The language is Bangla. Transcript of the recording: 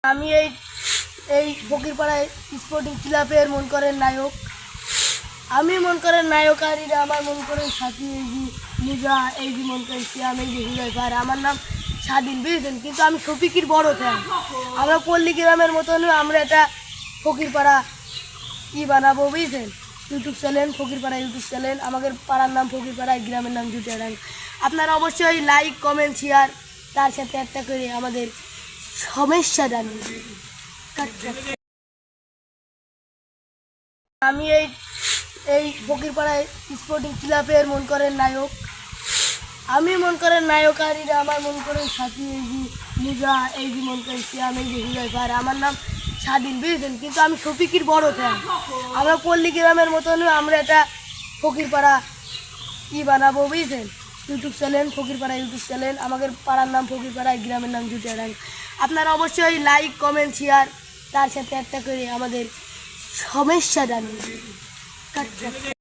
আমি এই ফকিরপাড়ায় স্পোর্টিং ক্লাবের মন করেন নায়ক। আমি মন করেন নায়ক, আর এটা আমার মন করেন সাথী, এই যে মুজা, এই যে মন করেন সিয়াম, এই যে হুজাইফার। আমার নাম স্বাধীন, বুঝেছেন, কিন্তু আমি শফিকির বড় ফ্যান। আমরা পল্লী গ্রামের মতন আমরা এটা ফকিরপাড়া বানাবো, বুঝেছেন, YouTube channel, Fakirpara YouTube channel. আমাদের পাড়ার নাম ফকিরপাড়া, গ্রামের নাম জুটিয়াডাঙ্গ। আপনারা অবশ্যই লাইক, কমেন্ট, শেয়ার, তার সাথে একটা করে আমাদের সমস্যা জানিয়ে। আমি এই ফকিরপাড়ায় স্পোর্টিং ক্লাবের মন করেন নায়ক। আমি মন করেন নায়ক, আর এটা আমার মন করেন সাথী, এই যে মুজা, এই যে মন করেন সিয়াম, এই যে হুজাইফার। আমার নাম স্বাধীন, বুঝেছেন, কিন্তু আমি শফিকির বড় ফ্যান। আমরা পল্লী গ্রামের মতন আমরা এটা ফকিরপাড়া বানাবো, বুঝেছেন, YouTube channel, Fakirpara YouTube channel. আমাদের পাড়ার নাম ফকিরপাড়া, গ্রামের নাম জুটিয়াডাঙ্গ। আপনারা অবশ্যই লাইক, কমেন্ট, শেয়ার, তার সাথে একটা করে আমাদের সমস্যা জানিয়ে।